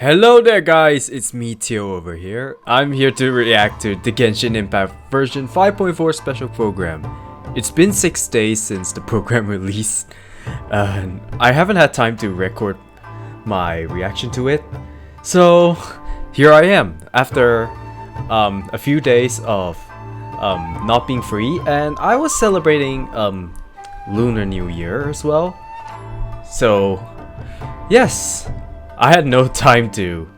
Hello there guys, it's me Tio over here. I'm here to react to the Genshin Impact version 5.4 special program. It's been 6 days since the program released, and I haven't had time to record my reaction to it. So here I am after a few days of not being free, and I was celebrating Lunar New Year as well. So yes, I had no time to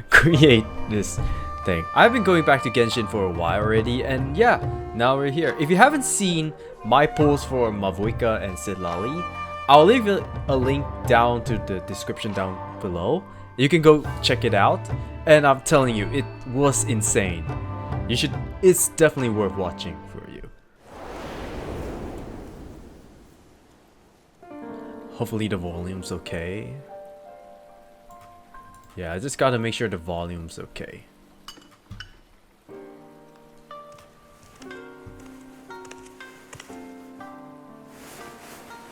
create this thing. I've been going back to Genshin for a while already, and yeah, now we're here. If you haven't seen my post for Mavuika and Sidlali, I'll leave a link down to the description down below. You can go check it out, and I'm telling you, it was insane. It's definitely worth watching for you. Hopefully the volume's okay. Yeah, I just gotta make sure the volume's okay.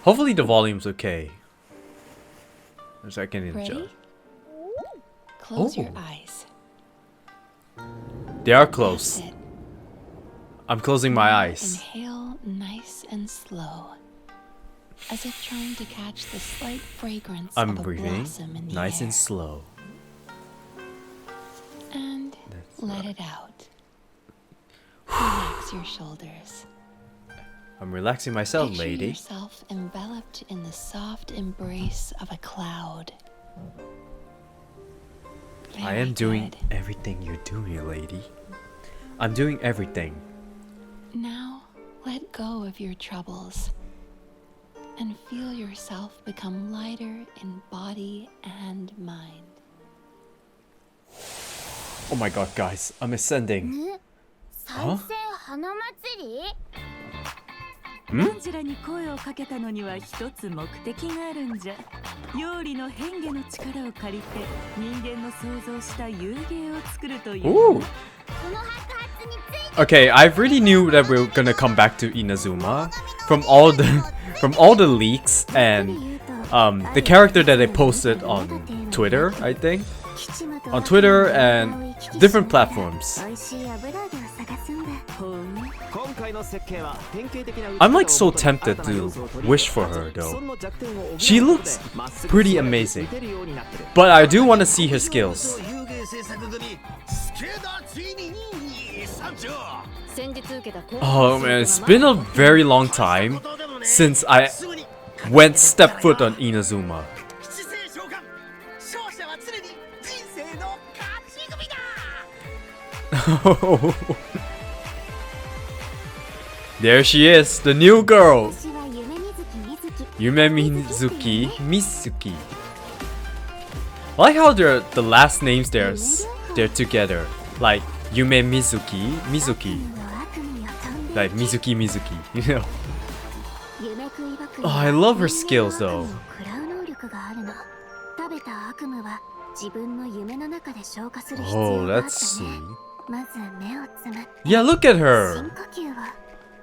Hopefully the volume's okay. So I can adjust. Ready? Close your eyes. They are closed. That's it. I'm closing my Now eyes. Inhale nice and slow, as if trying to catch the slight fragrance I'm of a breathing blossom in the nice air. and slow. And That's let it out. Relax your shoulders. I'm relaxing myself, Picture lady. yourself enveloped in the soft embrace of a cloud. I am Very doing good. everything you're doing, lady. I'm doing everything. Now let go of your troubles and feel yourself become lighter in body and mind. Oh my god, guys, I'm ascending. 再生花祭り？ゴンジラに声をかけたのには一つ目的があるんじゃ。妖理の変化の力を借りて人間の想像した遊芸を作るという。Ooh. この白髪について Okay, I really knew that we were gonna come back to Inazuma from all the leaks and the character that they posted on Twitter, I think. On Twitter and different platforms. 美味しい油揚げを探すんだ。 I'm like so tempted to wish for her though. She looks pretty amazing. But I do want to see her skills. Oh man, it's been a very long time since I went step foot on Inazuma. There she is, the new girl, 私は夢みずきみずき。 Yume Mizuki. I like how the last names they're together, like Yume Mizuki, の悪夢を飛んで like Mizuki, you know. 夢食いばく Oh, I love her skills though. 食らう能力があるの。食べた悪夢は自分の夢の中で消化する必 Oh, 要があった let's ね。 see. まず目をつむって。 Yeah, look at 深 her. 呼吸は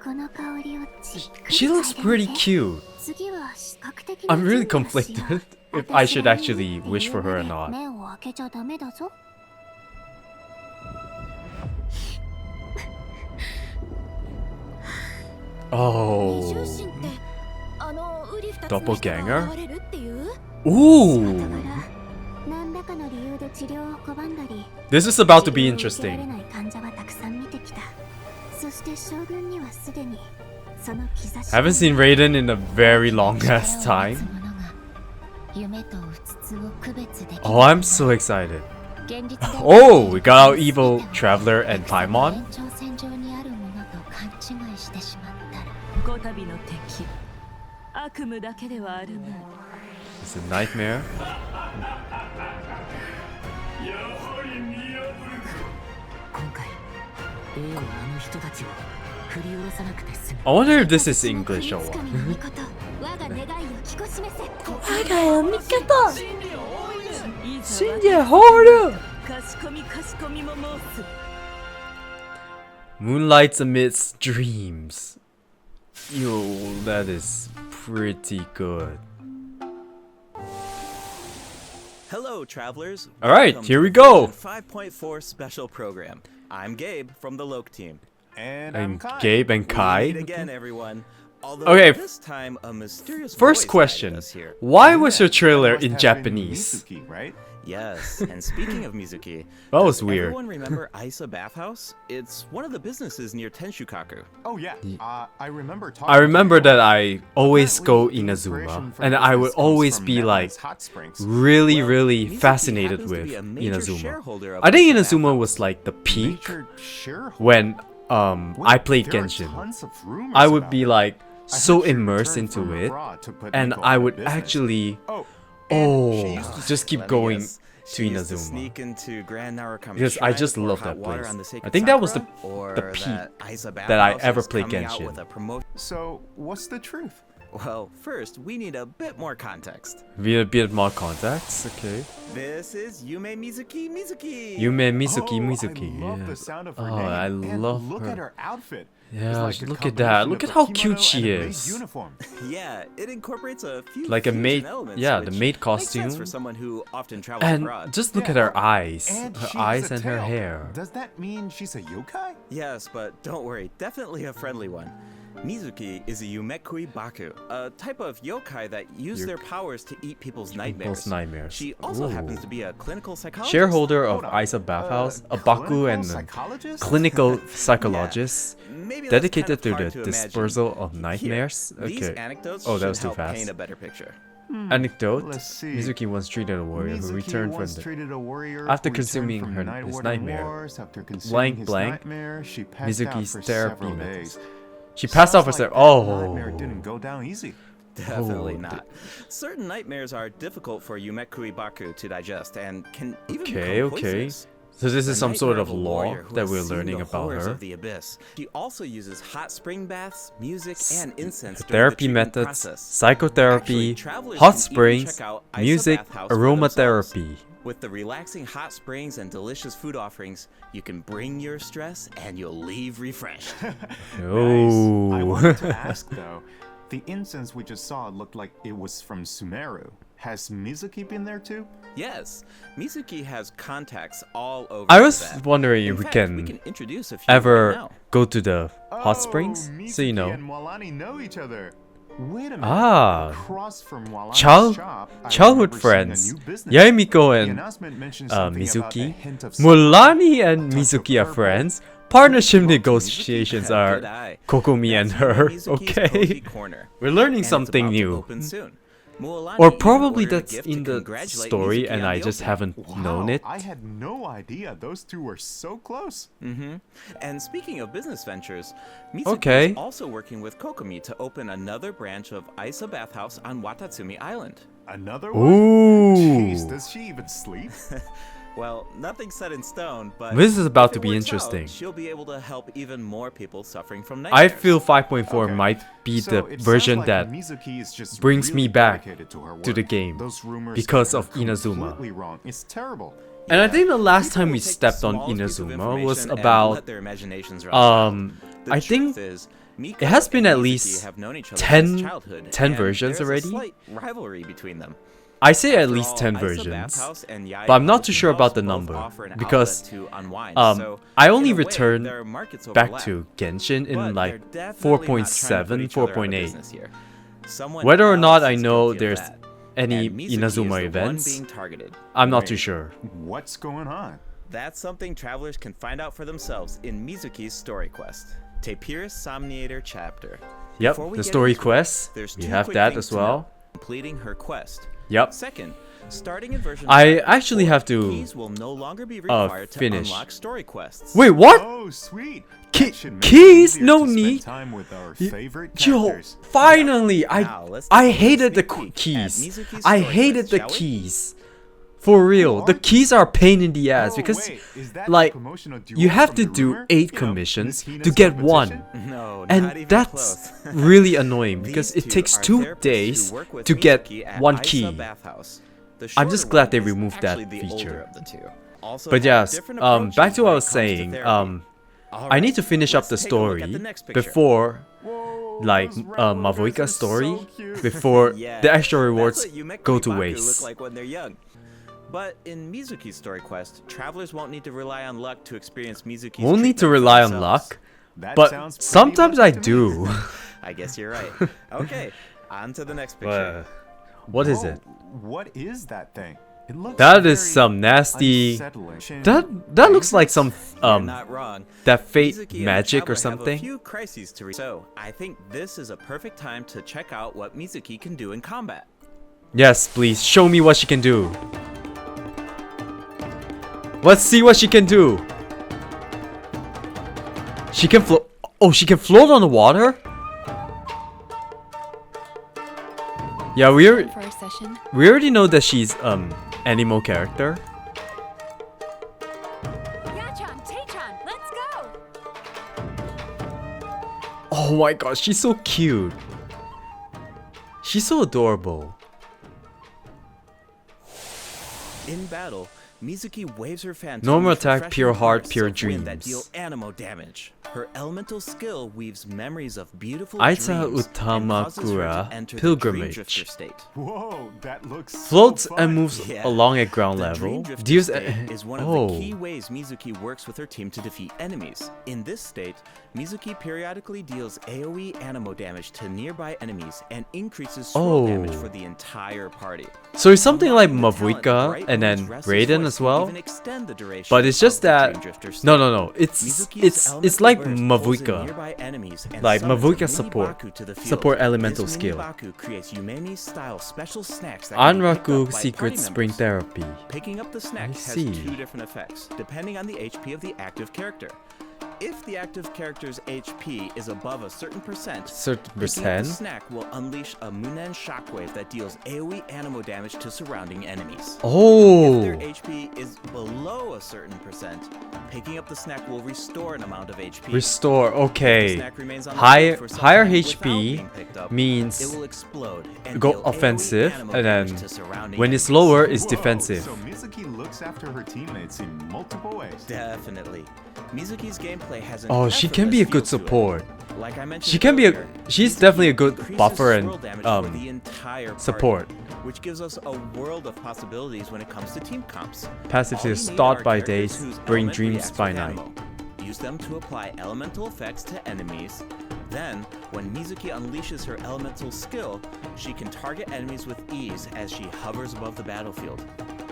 この香りをじっくり She looks 嗅いでみ pretty て。 cute. 次は視覚的な I'm really 準備をしよう。 conflicted if I should actually wish for her or not. 目を開けちゃダメだぞ。 Oh. あのウリ二つの人が Doppelganger? 現れるっていう？ Ooh. 何らかの理由で治療を拒んだり、 This is about to be 治療を受けられ interesting. ない患者はたくさん見てきた。そして将軍にはすでにその兆し I haven't seen Raiden in a very long ass 力を持 time. つ者が夢とうつつを区別できる。 Oh, I'm so excited. 現実では Oh, we got our evil traveler and Paimon. 延長線上にあるものと勘違いしてしまったら。こたびの敵、悪夢だけではあるまい。 It's a nightmare. 今回例のあの人たちを振り下ろさなくて済む。 I wonder if this is English or 神 what. の御事我が願いを聞こしめせ。死んでほる。かしこみも申す。 Moonlights amidst dreams. Yo, that is pretty good. Hello, travelers. All right, Welcome here to we the go. version 5.4 special program. I'm Gabe from the Loke team. And I'm And Kai. Gabe and We Kai. meet again, everyone. Although Okay, this time a mysterious First voice question. guided us here. Why was your That trailer must in have been Japanese? Mizuki, right? Yes, and speaking of Mizuki, That was does weird. everyone remember Isa Bathhouse? It's one of the businesses near Tenshukaku. Oh yeah. I remember talking I remember to you. that I always go Apparently, the inspiration Inazuma, for and the I would business comes always from be Netherlands like hot springs. really, Well, really Mizuki fascinated happens to with be a major Inazuma. shareholder of I think Isa Inazuma Bathhouse. was like the peak Major shareholder. when Well, I played there are Genshin. tons of rumors I would about be it. like I so heard she immersed returned into from it, abroad to put and Nico I out of would business. actually and she used to just keep Let me going guess. to She used to Inazuma. sneak into Grand Narukami Because I Shrine just for love hot that water place. on the sacred I think that was sakura, or the peak that Isa that I Bathhouse ever is played coming out Genshin. with a promotion. So what's the truth? Well, first we need a bit more context. Be a bit more contacts, okay. This is Yume Mizuki. Yume Mizuki Oh, Mizuki. I love yeah. the sound of her Oh, name. I and love look her. at her outfit. Yeah, It's like a look at that. combination Look of at a how kimono cute she and a maid is. Uniform. Yeah, it incorporates a few Like a fusion maid- elements, yeah, the which maid makes sense costume. for someone who often travels And abroad. just look Yeah, at her oh, eyes. And Her she eyes has a and her tail. hair. Does that mean she's a yokai? Yes, but don't worry, definitely a friendly one. Mizuki is a Yumekui Baku, a type of yokai that use their powers to eat people's nightmares. nightmares. She also Ooh. happens to be a clinical psychologist. Shareholder of Hold on. Isa Bathhouse, a Baku clinical and a psychologist? clinical psychologist Maybe that's dedicated kind to of the hard imagine. dispersal of Here, nightmares. These Okay. anecdotes Oh, that should was too help fast. paint a better picture. Anecdote: Let's see. Mizuki once treated a warrior who Mizuki returned from once the treated a warrior after who returned consuming from her- night his war nightmare. wars. After consuming Blank, his blank. nightmare, she passed out Mizuki's for therapy several methods. days. She passed out for Sounds several. like that Oh, nightmare didn't go down easy. Definitely Oh, not. Certain nightmares are difficult for Yumekui Baku to digest and can even okay, become okay. poisonous. So this The is some sort nightmare of a law warrior who that has we're seen learning the about horrors her. Of the abyss. She also uses hot spring baths, music, and incense during the Therapy treatment methods, process. psychotherapy, Actually, travelers hot can even springs, check out Isa music, Bathhouse for themselves. aromatherapy. With the relaxing hot springs and delicious food offerings, you can bring your stress and you'll leave refreshed. Nice. I wanted to Oh. ask though, the incense we just saw looked like it was from Sumeru. Has Mizuki been there too? Yes, Mizuki has contacts all over. I was Tibet. wondering In if we fact, can introduce a few right ever now. go to the hot springs, Oh, so you Mizuki know. and Walani know each other. Wait a minute. Ah. Across from Walani's Child- shop, I childhood remember seeing a friends. new business. Yaemiko The and announcement mentioned something about a Mizuki. hint of Mulani and touch of Mizuki are purple. friends. Partnership Mizuki. negotiations Good are eye. Kokomi and That's her. Mizuki's Okay. cozy corner. We're learning And it's something about to new. open soon. Mualani Or even probably ordered a that's gift in to the congratulate story Mizuki and on I the just opening. haven't known Wow, it. I had no idea those two were so close. And speaking of business ventures, Mizuki Okay. is also working with Kokomi to open another branch of Isa Bathhouse on Watatsumi Island. Another one? Ooh. Jeez, does she even sleep? Well, nothing's set in stone, but This is about if to it be works interesting. out, she'll be able to help even more people suffering from I nightmares. feel 5.4 Okay. might be So the it sounds version like that Mizuki is just brings really me back dedicated to her to the work. game Those rumors because are of Inazuma. completely wrong. It's terrible. And I think the last People time will we take the stepped on smallest piece of Inazuma was information and about let their imaginations run wild. The I truth think is, Miko it has been and at Mizuki least have known each other 10 since childhood, 10 and versions there's already. A slight rivalry between them. I say at After least all, 10 Isa versions, Bathhouse and Yae but I'm not too Ocean sure about House the both number offer an because outlet to unwind, so I only in a way, returned their markets back overlap. to Genshin in But like they're definitely not trying to 4.7, put each other out of 4.8. business here. Someone Whether or not else I is know guilty of there's that, any and Mizuki is the Inazuma one events, being targeted. I'm not too Wait. sure. What's going on? That's something travelers can find out for themselves in Mizuki's story quest, Tapirus Somniator chapter. Yep, Before we the get story into it, quest, there's we two have quick that things as to well. note. Completing her quest. Yep. Second, starting in version I 5.4, actually have to, keys will no longer be required to finish. unlock story quests. Wait, what? Oh, sweet. Key- That should make it keys? easier No to spend need. time with our Y- favorite Yo, characters. finally! Now, let's I take a hated the sneak peek at keys. Mizuki's I story hated quest, the shall we? keys. For real, the are keys are a pain in the ass Oh, because wait, is that like the promotional duo you have from to the do rumor? 8 You know, commissions Miss to Hina's get competition? one. No, not And even that's close. really annoying because These it two takes are 2 therapists who days work with to get Mizuki at 1 Isa key. Bathhouse. The I'm just shorter glad one they is removed that actually the older feature. of the two. Also But have yes, different back approaches to what when I it was comes to saying. therapy. I Alright, need to finish up let's the take a look at story the next picture. before Whoa, like those rabbit ears are Mavuika's story so cute. before Yeah, the extra that's rewards what Yumeko go to Ibaku waste. look like when they're young. But in Mizuki's story quest, travelers won't need to rely on luck to experience Mizuki's Won't need to treatment for rely on themselves. luck, That but sounds pretty sometimes luck I to me. do. I guess you're right. Okay, on to the next picture. What is Whoa, it? What is that thing? It looks That is very some nasty. unsettling. That looks like some You're not wrong. that fate Mizuki and the magic or Traveler have a something. few crises to so I think this is a perfect time to check out what Mizuki can do in combat. Yes, please show me what she can do. Let's see what she can do. She can float. Oh, she can float on the water? Yeah, For a session. we already know that she's animal character. Yachan, Taechan, let's go! Oh my gosh, she's so cute. She's so adorable. In battle, Mizuki waves her fan. Normal attack, pure heart, pure that deal dreams. animo damage. Her elemental skill weaves memories of beautiful Aita dreams and causes her to Utamakura enter the Pilgrimage. Dream Drifter state. Whoa, that looks Floats so and fun. moves Yeah. along at ground The level. Dream Drifter Deals state is one of oh. the key ways Mizuki works with her team to defeat enemies. In this state, Mizuki periodically deals AoE animo damage to nearby enemies and increases swirl damage Oh. for the entire party. So it's something like Unlocking the talent Mavuika Bright and then Moon's restless Raiden voice as can well. even extend the duration But it's just of the that Dream Drifter state. no. Mizuki's It's elemental like burst pulls in Mavuika. nearby enemies and Like summons a Mavuika mini support. Baku to the field. Support elemental This skill. mini Baku creates Yumemi-style special snacks that can be picked Anraku up by Secret party Spring members. Therapy. Picking up the snack I has see. two different effects, depending on the HP of the active character. If the active character's HP is above a certain percent, Certain picking up percent. the snack will unleash a Munen shockwave that deals AoE animo damage to surrounding enemies. If their Oh. HP is below a certain percent, picking up the snack will restore an amount of HP. Restore. If the Okay. snack remains on the Higher field for some higher time without HP being picked up, means it will explode and go deal AoE offensive, animo and damage then to surrounding when it's enemies. lower, it's Whoa, defensive. So Mizuki looks after her teammates in multiple ways. Definitely. Mizuki's gameplay has an Oh, she can be a good effortless feel to it. support. Like I mentioned She can be a. earlier, She's Mizuki definitely a good increases buffer and swirl damage for the entire party, support. which gives us a world of possibilities when it comes to team comps. Passive All you is need thought are by characters days, whose bring element dreams reacts by with night. ammo. Use them to apply elemental effects to enemies. Then, when Mizuki unleashes her elemental skill, she can target enemies with ease as she hovers above the battlefield.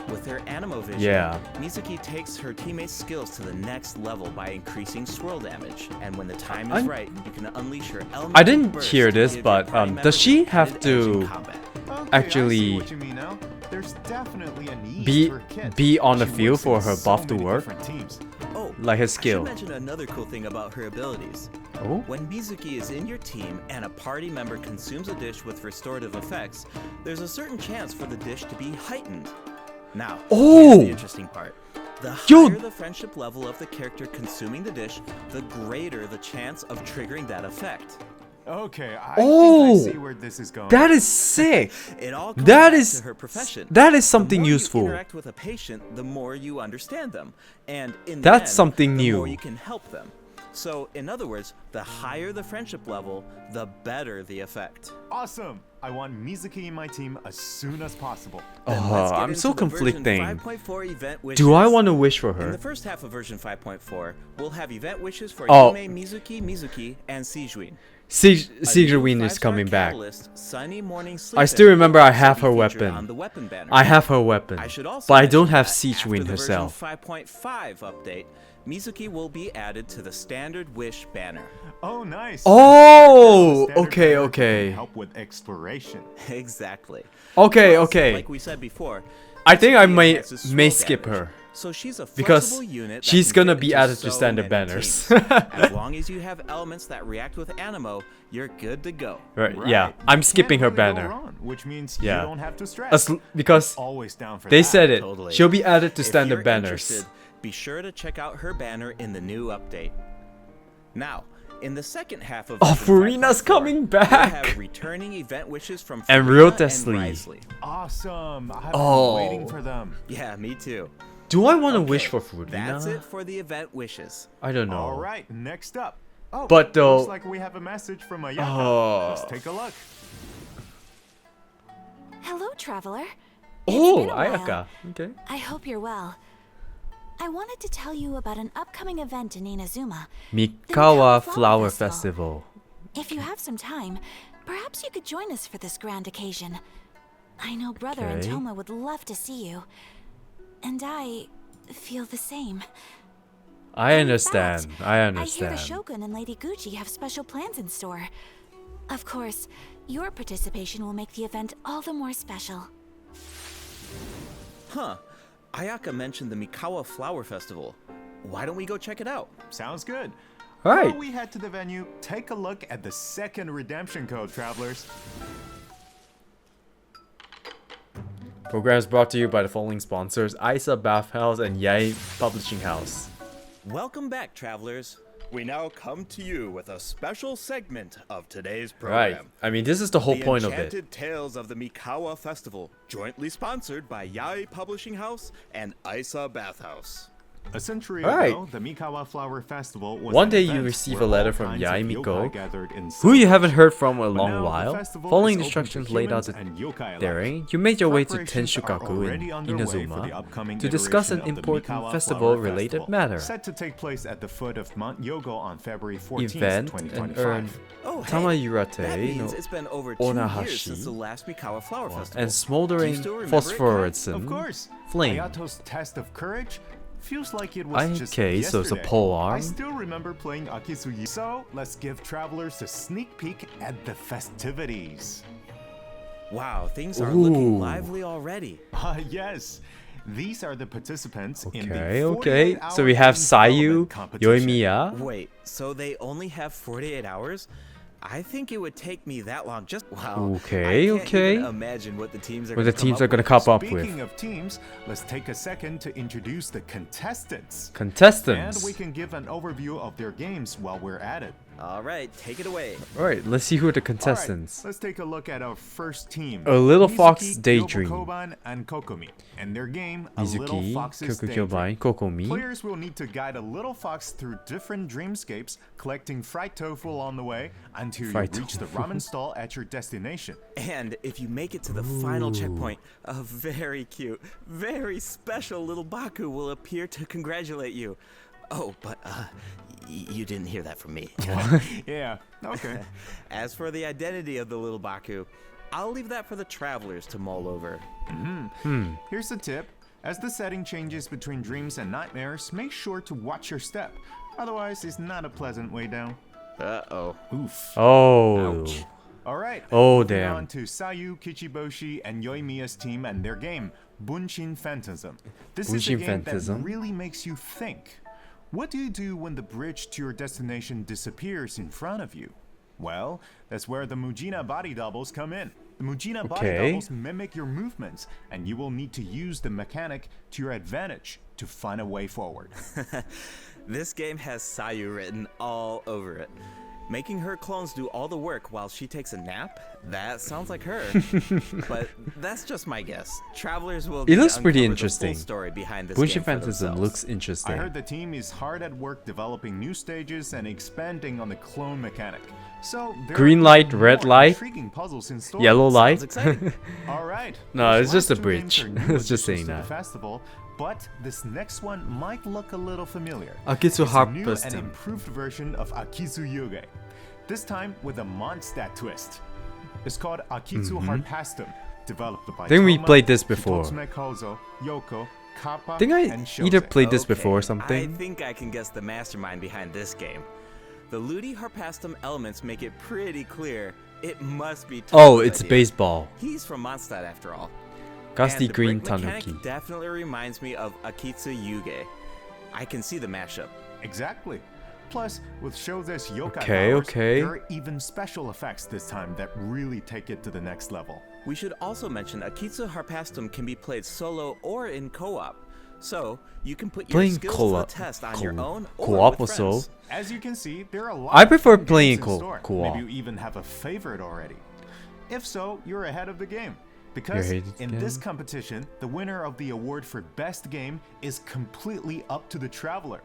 With her animo vision, Yeah. Mizuki takes her teammates' skills to the next level by increasing swirl damage. And when the time is I'm- right, you can unleash her elemental I didn't burst hear to this, give but, your party does members she an have added edge in to combat. Okay, actually I see what you mean now. There's definitely a need be- for Kit. be on the She field works for in her so buff to many work? different teams. Oh, Like her I skill. should mention another cool thing about her abilities. Oh. When Mizuki is in your team and a party member consumes a dish with restorative effects, there's a certain chance for the dish to be heightened. Now, Oh! here's the interesting part. The Dude! higher the friendship level of the character consuming the dish, the greater the chance of triggering that effect. Okay, I Oh! think I see where this is going. That is sick. It all comes That back is to her profession. that is The something more useful. You interact with a patient, the more you understand them, and in the That's end, something the new. more you can help them. So, in other words, the higher the friendship level, the better the effect. Awesome! I want Mizuki in my team as soon as possible. Then Oh, let's get I'm into so the version conflicting. 5.4 event wishes. Do I want to wish for In her? the first half of version 5.4, we'll have event wishes for Oh. Yume, Mizuki, and Sijuin. Sijuin is coming back. Sunny morning I still remember I have her On weapon. the weapon banner. I have her weapon, I should also but I don't mention have that Sijuin after the herself. version 5.5 update, Mizuki will be added to the standard wish banner. Oh, nice! Oh, Standard okay, character okay. can help with exploration. Exactly. Okay, Plus, okay. Like we said before, I think I Mizuki may enhances swirl may skip damage. her. So she's a Because flexible unit that she's can gonna fit be into added to so standard many banners. teams. As long as you have elements that react with animo, you're good to go. Right, yeah, Right, I'm you skipping her can't really go banner. wrong, which means Yeah. you don't have to stress. Because Always down for they that. said it. Totally. She'll be added to If standard you're banners. interested, be sure to check out her banner in the new update. Now, in the second half of Oh, version Furina's 5.4, coming we'll back! have returning event wishes from And Furina Real Tesli. Risley. Awesome! I've Oh. been waiting for them. Yeah, me too. Do I want to Okay, wish for That's it Furina? for the event wishes. I don't know. All right, next up. Oh, But though- looks like we have a message from Ayaka. Oh. Let's take a look. Hello, traveler. Oh, been a while. Ayaka. Okay. I hope you're well. I wanted to tell you about an upcoming event in Inazuma. Mikawa Flower Festival. If you have some time, perhaps you could join us for this grand occasion. I know Brother and Okay. Toma would love to see you. And I feel the same. I In understand. fact, I I hear understand. the Shogun and Lady Gucci have special plans in store. Of course, your participation will make the event all the more special. Huh. Ayaka mentioned the Mikawa Flower Festival. Why don't we go check it out? Sounds good. Right. Before we head to the venue, take a look at the second redemption code, travelers. Programs brought to you by the following sponsors: Isa Bath House and Yai Publishing House. Welcome back, travelers. We now come to you with a special segment of today's Right. program. I mean, this is the whole The point of it. Enchanted Tales of the Mikawa Festival, jointly sponsored by Yai Publishing House and Isa Bathhouse. A century Alright. ago, the Mikawa Flower Festival was One an day you event receive where a letter all from kinds Yai of Miko, yokai gathered in who you circles. haven't heard from a But long now the while. festival Following is open to instructions laid out humans and yokai there, alike. you made your way to Preparations are Tenshukaku in already underway for the Inazuma upcoming to discuss an iteration of the important Mikawa festival-related Flower matter. Festival, set to take place at the foot of Mount Yogo on February 14th, Event and 2025. earn Oh, hey, Tamayurate that means no it's been over 2 Onahashi years since the last Mikawa Flower Festival. and smoldering Do you still remember it, Kai? Of phosphorescent course, flame. Ayato's test of courage feels like it was just Okay, so it's a yesterday. pole I arm. still remember playing Akisugi. So let's give travelers a sneak peek at the festivities. Wow, things are Ooh. looking lively already. Yes. These are the participants in the Okay, 48-hour so we have game Sayu, development competition. Yoimiya. Wait, so they only have 48 hours? I think it would take me that long just wow. Okay, I can't okay. even imagine what the teams are What the gonna come teams up are gonna with. come up Speaking with. of teams, let's take a second to introduce the contestants. And Contestants. we can give an overview of their games while we're at it. All right, take it away. Alright, let's see who are the Alright, contestants. let's take a look at our first team. A Little Fox Mizuki, Daydream. Yobokoban, and Kokomi. And their game, A Little Mizuki, Fox's Daydream. Kyokyobai, Kokomi. Players will need to guide a little fox through different dreamscapes, collecting fried tofu along the way until Fried you reach the tofu. ramen stall at your destination. And if you make it to the final checkpoint, a very cute, very special little Baku will appear to congratulate you. Oh, but you didn't hear that from me. Yeah, okay. As for the identity of the little Baku, I'll leave that for the travelers to mull over. Here's the tip. As the setting changes between dreams and nightmares, make sure to watch your step. Otherwise, it's not a pleasant way down. Uh-oh. Oof. Oh. Ouch. Alright. Oh, moving damn. on to Sayu, Kichiboshi, and Yoimiya's team and their game, Bunshin Phantasm. This is a Bunshin game Phantasm. that really makes you think. What do you do when the bridge to your destination disappears in front of you? Well, that's where the Mujina body doubles come in. The Mujina body Okay. doubles mimic your movements, and you will need to use the mechanic to your advantage to find a way forward. This game has Sayu written all over it. Making her clones do all the work while she takes a nap? That sounds like her. But that's just my guess. Travelers will It need to looks pretty uncover the full interesting. story behind this Bunshin game for Phantasm themselves. looks I interesting. heard the team is hard at work developing new stages and expanding on the clone mechanic. So there Green are light, even red more light, intriguing puzzles in store. Yellow Sounds light. exciting. All right. No, those it's just last a two games bridge. are new It's just saying additions to the that. festival, but this next one might look a little familiar. Akitsu It's a Harp new System. and improved version of Akizu Yuge. This time with a Mondstadt twist. It's called Akitsu Harpastum, developed by Think we Toma, played this before. Hitotsume Kozo, Yoko, Kappa, Think I and either Shose. played this Okay, before or I something. think I can guess the mastermind behind this game. The Ludi Harpastum elements make it pretty clear it must be Oh, Tomo's it's idea. baseball. He's from Mondstadt after all. Gusty And the Green brick mechanic Tanuki. definitely reminds me of Akitsu Yuge. I can see the mashup. Exactly. Plus, with Shose's yokai Okay, powers, okay. there are even special effects this time that really take it to the next level. We should also mention Akitsu Harpastum can be played solo or in co-op. So, you can put your Playing skills co-op- to the test on your own or co-op with also. friends. As you can see, there are a lot I of prefer fun playing games in store. co-op. Maybe you even have a favorite already. If so, you're ahead of the game. You're Because ahead of the in this game. competition, the winner of the award for best game is completely up to the traveler.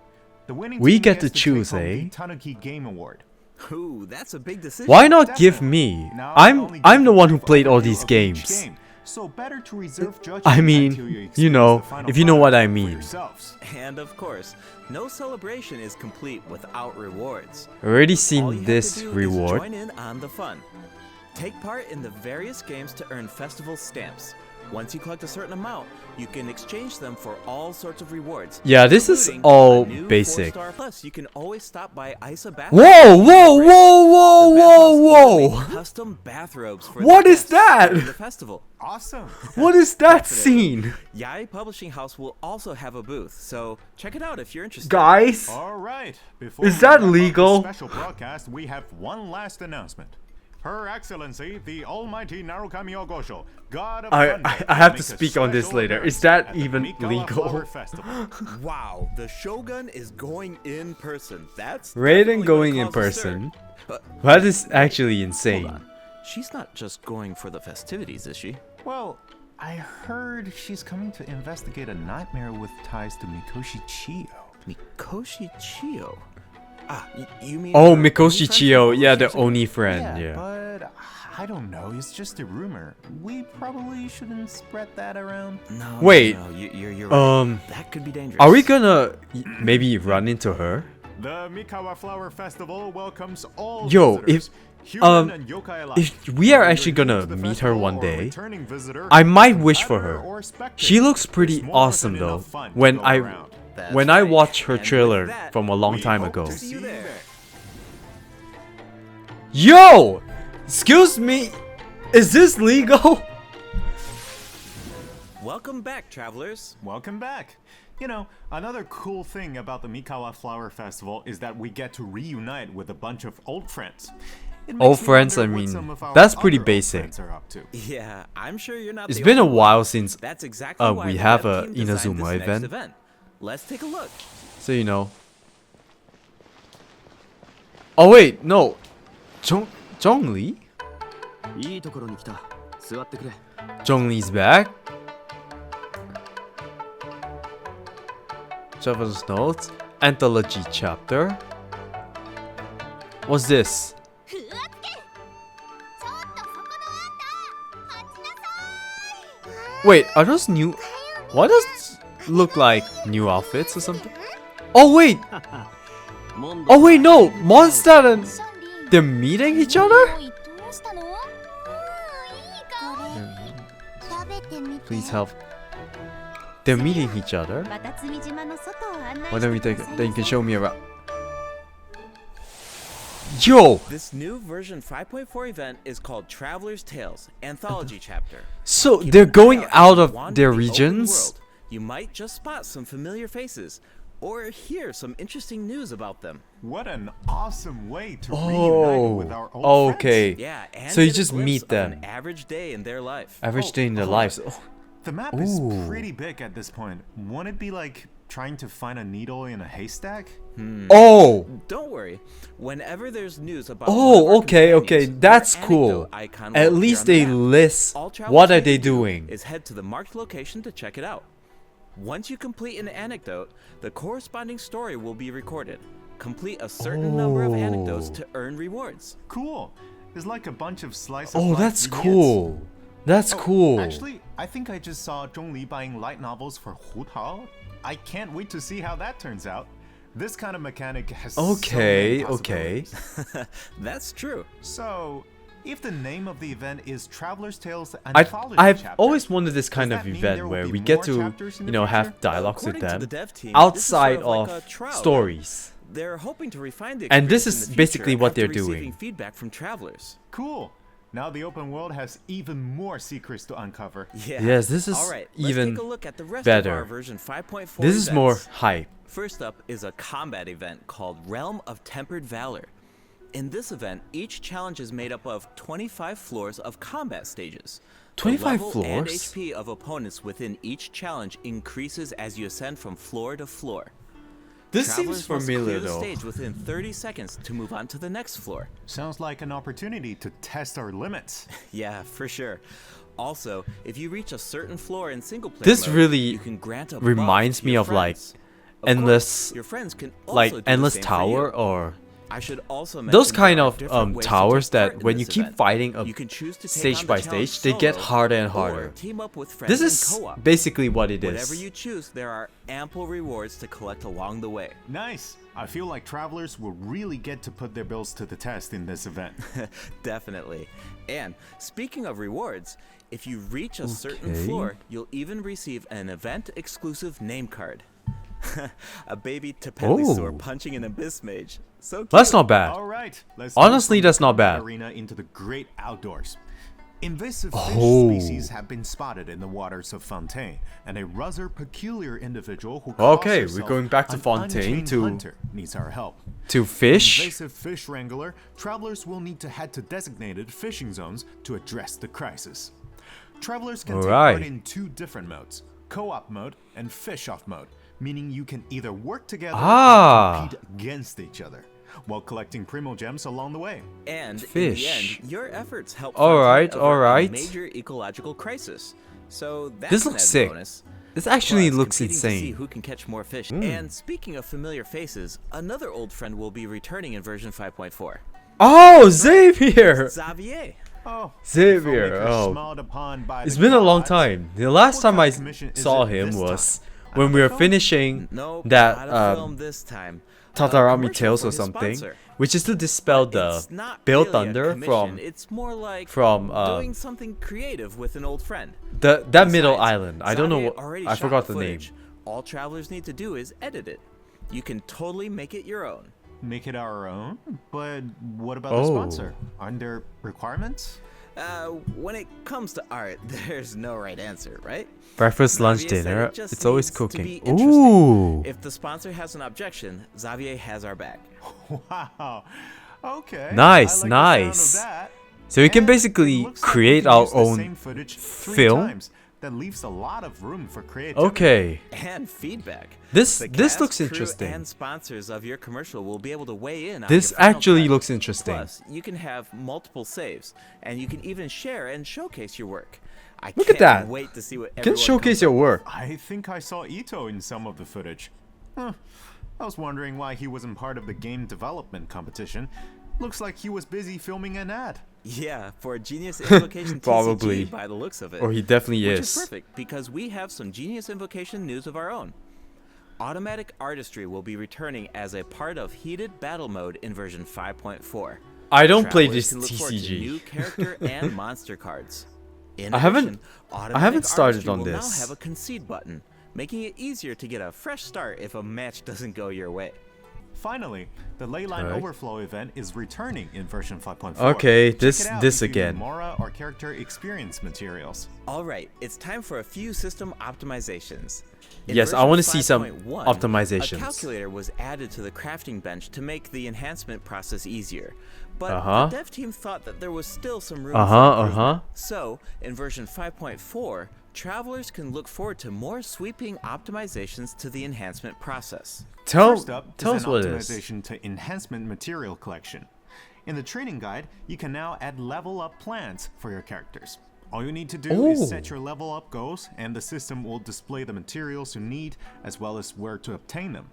The winning We team get gets to take choose, home eh? the Tanuki Game Award. Ooh, that's a big decision. Why not give Definitely. me? Now, I only I'm give the a one who brief played all overview these of each games. game. So better to reserve judgment I mean, until you you experience know, the final if you know what product I for mean. yourselves. And of course, no celebration is complete without rewards. Already All you seen have this to do is reward. join in on the fun. Take part in the various games to earn festival stamps. Once you collect a certain amount, you can exchange them for all sorts of rewards. Yeah, this is including all a new basic. 4-star. Plus, you can always stop by Isa Bath. Whoa, whoa, The whoa, bathhouse whoa, even whoa! made custom bathrobes for What the is guests that? during the festival. Awesome. What is that Definitely. scene? Yai Publishing House will also have a booth, so check it out if you're interested. Guys? All right. Before Is we that wrap up this legal? special broadcast, we have one last announcement. Her Excellency, the Almighty Narukami Ogosho, God of Thunder, I have will to make a speak on this special later. appearance Is that at the even Mikawa legal? Flower Festival. Wow, the Shogun is going in person. That's Raiden definitely going gonna in cause a stir. person? But That is actually hold insane. on. She's not just going for the festivities, is she? Well, I heard she's coming to investigate a nightmare with ties to Mikoshi Chiyo. Mikoshi Chiyo? Ah, you mean Oh, her Mikoshi Oni friend Chiyo, from yeah, the Overseas? Oni friend, yeah. But I don't know. It's just a rumor. We probably shouldn't spread that around. No, Wait, no, you're right. That could be dangerous. Are we gonna maybe run into her? The Mikawa Flower Festival welcomes all Yo, visitors, if human and yokai alike. if we are Whether actually you're new gonna to the meet her festival one or a day, returning visitor, I might wish for competitor her. or spectator, She looks pretty there's more awesome than though. enough fun to When go I around. That's when I right. watched her And with trailer that, from a long We time hope ago. to See you there. Yo! Excuse me! Is this legal? Welcome back, travelers. Welcome back. You know, another cool thing about the Mikawa Flower Festival is that we get to reunite with a bunch of old friends. It makes Old me friends, wonder I what mean, some of our that's pretty other old basic. friends are up to. Yeah, I'm sure you're not It's the been a only one. while since That's exactly why we the have dev a team designed Inazuma this next event. Let's take a look. So you know. Oh wait, no. Zhongli? いいところに来た。座ってくれ。 Zhongli's back. Traveler's Notes. Anthology chapter. What's this? Wait, are those new? Why does it look like new outfits or something? Oh wait! Oh wait, no! Mondstadt and they're meeting each other? Please help. They're meeting each other? また積島の外を案内 Why don't we して take ください then you ま can せ show me around. Yo! This new version 5.4 event is called Traveler's Tales Anthology Chapter. So Keep they're an eye going as out you of wander their the open regions? world. You might just spot some familiar faces or hear some interesting news about them. What an awesome way to reunite with our old Oh, friends. okay. Yeah, and So you get a just glimpse meet of them. An average day in their life. Average day in their hold on. lives. Oh. The map is Ooh. pretty big at this point. Won't it be like trying to find a needle in a haystack? Oh! Don't worry. Whenever there's news about one of Oh, our okay, okay. companions, That's their cool. anecdote icon will At appear least on the they map. list All travelers what are need they to do doing. is head to the marked location to check it out. Once you complete an anecdote, the corresponding story will be recorded. Complete a certain number of anecdotes Oh. to earn rewards. Cool. It's like a bunch of slice of Oh, life that's vignettes. cool. That's Oh, cool. Actually, I think I just saw Zhongli buying light novels for Hu Tao. I can't wait to see how that turns out. This kind of mechanic has Okay, so many okay. possibilities. That's true. So, if the name of the event is Traveler's Tales I've Anthology Chapter, always wanted this kind does of that mean event there will where be we get more to, chapters in you the know, future? have dialogues with According to them the dev team, outside this is sort of like a trial stories. They're hoping to refine the And this experience in is the basically future what after they're receiving doing. feedback from travelers. Cool. Now the open world has even more secrets to uncover. Yeah. Yes, this is All right, even let's take a look at the rest better. of our version 5.4 This is more events. hype. First up is a combat event called Realm of Tempered Valor. In this event, each challenge is made up of 25 floors of combat stages. The 25 level and floors? HP of opponents within each challenge increases as you ascend from floor to floor. This Travelers seems must familiar clear the though. stage within 30 seconds to move on to the next floor. Sounds like an opportunity to test our limits. Yeah, for sure. Also, if you reach a certain floor in single player This mode, really you can grant a buff reminds to me your of, like, friends. Of Endless- course, your friends can also Like do the Endless same for Tower you. or I should also mention those kind there are of different ways to towers take part that in when this you keep event. fighting up You can choose to take stage on by the challenge stage, they get solo, harder and or harder. team up with friends This in is co-op. basically what it Whatever is. you choose, there are ample rewards to collect along the way. Nice. I feel like travelers will really get to put their bills to the test in this event. Definitely. And speaking of rewards, if you reach a certain Okay. floor, you'll even receive an event-exclusive name card. A baby Tapelisaur Oh. punching an Abyss Mage. So cute. That's not bad. All right. Let's Honestly, move from that's not the bad. arena into the great outdoors. Invasive fish Oh. species have been spotted in the waters of Fontaine, and a rather peculiar individual who Okay, calls we're herself going back to an Fontaine unchained to- hunter needs our help. To fish? Invasive fish wrangler, travelers will need to head to designated fishing zones to address the crisis. Travelers can take Alright. part in two different modes, co-op mode and fish-off mode, meaning you can either work together Ah. or compete against each other, while collecting primo gems along the way. And in Fish. the end, your efforts help Alright, Fontaine avert alright. a major ecological crisis. So that's This an looks added sick. bonus. This actually Plus, looks competing to see insane. who can catch more fish. Mm. And speaking of familiar faces, another old friend will be returning in version 5.4. Oh, Xavier! Xavier. Oh, Xavier, if only oh. smiled upon by It's the been a long gods. time. The last What time I kind of mission is saw it him this was time? when we were Another film? finishing Nope, that not a film this time. A Tatarami commercial Tales for or his something, sponsor. which is to dispel It's the not Bill really a Thunder commission, it's more like from doing something creative with an old friend. that middle Besides, island. I don't know Xavier what already I shot forgot the name. footage. All travelers need to do is edit it. You can totally make it your own. Make it our own? But what about Oh. the sponsor? Aren't there requirements? When it comes to art, there's no right answer, right? Breakfast, lunch, Xavier said dinner. it just It's always needs to be cooking. interesting. Ooh. If the sponsor has an objection, Xavier has our back. Wow. Okay. Nice, I like nice. The sound of that. So we can And it basically looks like we create can our use the own same footage 3 film. times. That leaves a lot of room for creativity. Okay. And feedback. This The this cast, looks crew, interesting. And sponsors of your commercial will be able to weigh in on This your final actually cut. looks interesting. Plus, you can have multiple saves, and you can even share and showcase your work. I Look can't at that. wait to see what You can everyone showcase comes your up work. I think I saw Ito in some of the footage. Huh. I was wondering why he wasn't part of the game development competition. Looks like he was busy filming an ad. Yeah, for a Genius Invocation Probably. TCG by the looks of it. Or he definitely Which is. is perfect, because we have some Genius Invocation news of our own. Automatic Artistry will be returning as a part of Heated Battle Mode in version 5.4. I don't play Travelers this can look forward to TCG. new character and monster cards. In I haven't- addition, I haven't Automatic started Artistry on will this. now have a concede button, making it easier to get a fresh start if a match doesn't go your way. Finally, the Leyline Alright. Overflow event is returning in version 5.4. Okay, Check this- it out this if you need again. Mora or character experience materials. Alright, it's time for a few system optimizations. In Yes, I version wanna see some 5.1, optimizations. A calculator was added to the crafting bench to make the enhancement process easier. But Uh-huh. the dev team thought that there was still some room Uh-huh, for improvement. uh-huh. So, in version 5.4, travelers can look forward to more sweeping optimizations to the enhancement process. First up Tell is us an what it is. optimization to enhancement material collection. In the training guide, you can now add level up plans for your characters. All you need to do Oh. is set your level up goals, and the system will display the materials you need as well as where to obtain them.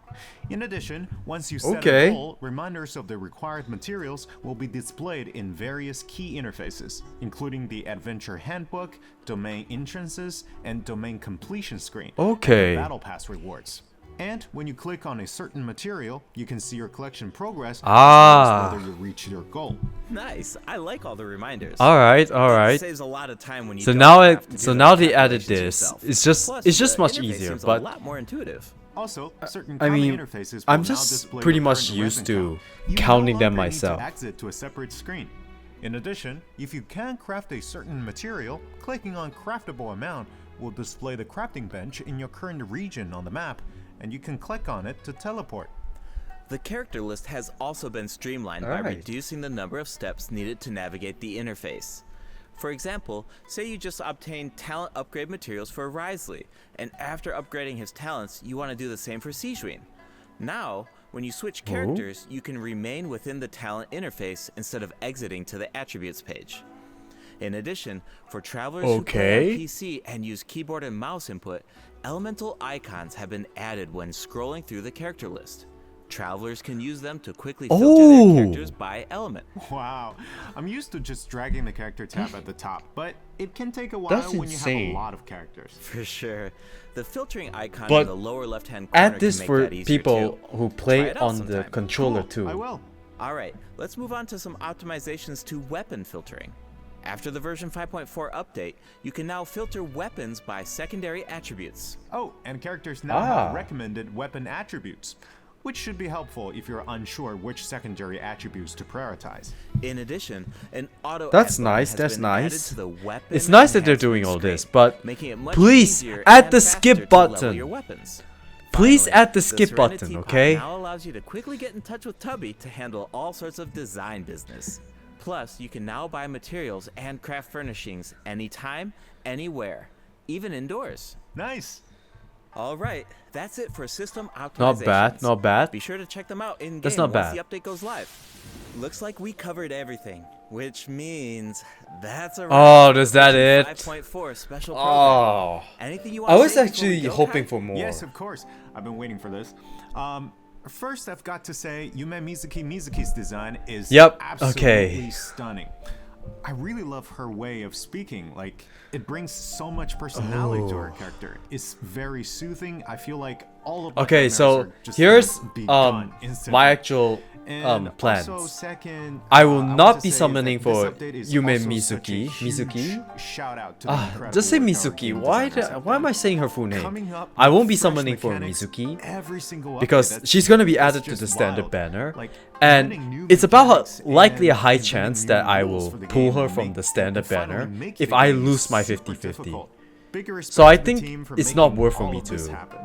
In addition, once you set Okay. a goal, reminders of the required materials will be displayed in various key interfaces, including the Adventure Handbook, Domain Entrances, and Domain Completion screen. and the Okay. Battle Pass rewards. And when you click on a certain material, you can see your collection progress as well Ah. as whether you reach your goal. Nice, I like all the reminders. Alright, It alright. saves a lot of time when you So don't now have to do so the now they added calculations this. yourself. It's just the much interface easier, seems but a lot more intuitive. Also, certain I common mean, interfaces will I'm now just display pretty your much current used resin to count. You counting no them longer need myself. to exit to a separate screen. In addition, if you can craft a certain material, clicking on craftable amount will display the crafting bench in your current region on the map, and you can click on it to teleport. The character list has also been streamlined by Alright. reducing the number of steps needed to navigate the interface. For example, say you just obtained talent upgrade materials for Risley, and after upgrading his talents, you want to do the same for Sijuin. Now, when you switch characters, you can remain within the talent interface instead of exiting to the attributes page. In addition, for travelers who play Okay. on PC and use keyboard and mouse input, elemental icons have been added when scrolling through the character list. Travelers can use them to quickly filter their characters by element. Wow, I'm used to just dragging the character tab at the top, but it can take a while That's when you have insane. a lot of characters. For sure. The filtering icon But in the lower left-hand corner add this can make for that easier people too. who Try play it out on the sometime. controller Cool, too. I will. Alright, let's move on to some optimizations to weapon filtering. After the version 5.4 update, you can now filter weapons by secondary attributes. Oh, and characters now have recommended weapon attributes, which should be helpful if you're unsure which secondary attributes to prioritize. In addition, an auto That's emblem nice, has that's been added nice. to the weapon It's nice that they're enhancement doing all screen, this, but making it much please easier add and the faster skip to level button. your weapons. Please Finally, add the skip Serenity button, Pod okay? now allows you to quickly get in touch with Tubby to handle all sorts of design business. Plus, you can now buy materials and craft furnishings anytime, anywhere, even indoors. Nice. All right, that's it for system optimizations. Not bad, not bad. Be sure to check them out in game That's not once bad. the update goes live. Looks like we covered everything, which means that's a wrap. Oh, is that it? 5.4 special program. Oh. Anything you I want was to say before we actually go, hoping Kai? for more. Yes, of course. I've been waiting for this. First, I've got to say, Yume Mizuki's design is Yep, absolutely okay. stunning. I really love her way of speaking. Like, it brings so much personality to her character. It's very soothing. I feel like all of the Okay, nightmares so are just here's gonna be gone instantly. my actual And plans. also second, I will want not to be say summoning that this for update is Yume also Mizuki. such a huge Mizuki? Shout out to the incredible Just say work our Mizuki. game Why designers have why am done. I saying her full name? Coming up I with won't be fresh summoning for mechanics Mizuki every single update. because That's- she's gonna be that's added to just the standard wild. banner, Like, and inventing new it's about mechanics likely a and high inventing chance new that I rules will for the pull game her will from make- the standard will finally banner make if the I game lose my super 50-50. difficult. Big respect So I to the think team for it's not making worth for all me of this to happen.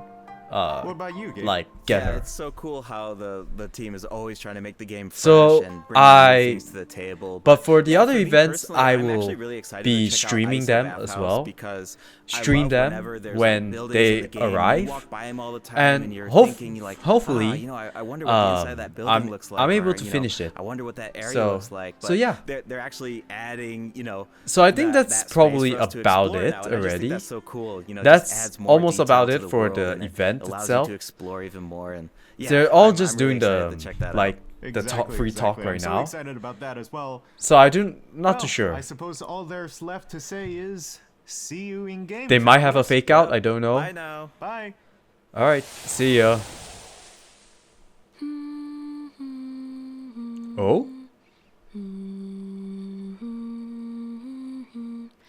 What about you, Gabe? like get Yeah, her. it's so cool how the team is always trying to make the game fresh So, and bring new things to the table. But for the Yeah, other me events, personally, I I'm will actually really excited be to check out streaming Iso them Bathhouse as well. because I Stream love them whenever there's, when buildings they in the game, you arrive, walk by 'em all the time and and you're hof- thinking like, hopefully, you know, I wonder what the inside of that building I'm- looks like. I'm able or, to you know, finish it. I wonder what that area So- looks like. so But yeah. they're actually adding, you know. So I think that that's space probably for us to about explore it now, and I just think already. that's so cool. You know, it That's just adds more almost detail about to it the for world, the and it event allows itself. you to explore even more. And yeah, They're all I'm just really doing excited the to check that out. like the top free talk I'm right so now. excited about that as well. So I do not Well, too sure. I suppose all there's left to say is see you in game. They might have a travelers. fake out. I don't know. Bye now. Bye. All right, see ya. Oh,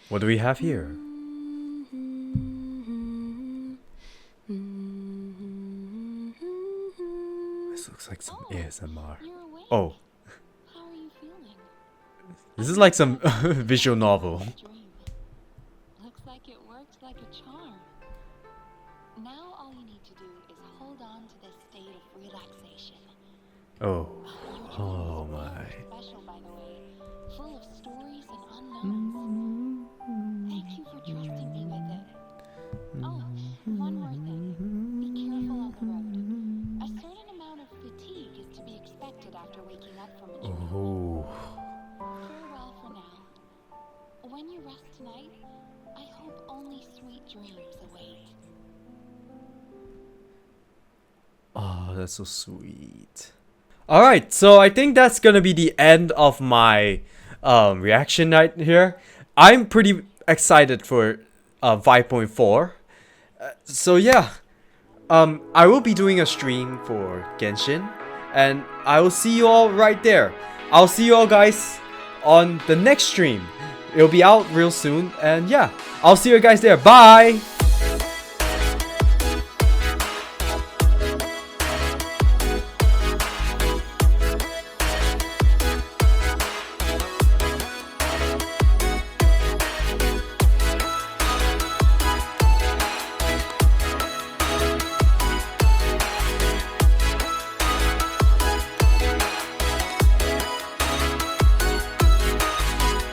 what do we have here? This looks like some ASMR. You're awake. Oh, How are you feeling? this is like some visual novel. Dream. Looks like it worked like a charm. Now all you need to do is hold on to this state of relaxation. Oh, Your dream oh is my. very special, by the way, full of stories and unknowns. Thank you for trusting me with it. Oh, one more thing. Be careful on the road. A certain amount of fatigue is to be expected after waking up from a dream. Oh. Farewell for now. When you rest tonight, I hope only sweet dreams await. Oh, that's so sweet. Alright, so I think that's gonna be the end of my reaction night here. I'm pretty excited for 5.4. So yeah, I will be doing a stream for Genshin, and I will see you all right there. I'll see you all guys on the next stream. It'll be out real soon, and yeah, I'll see you guys there. Bye!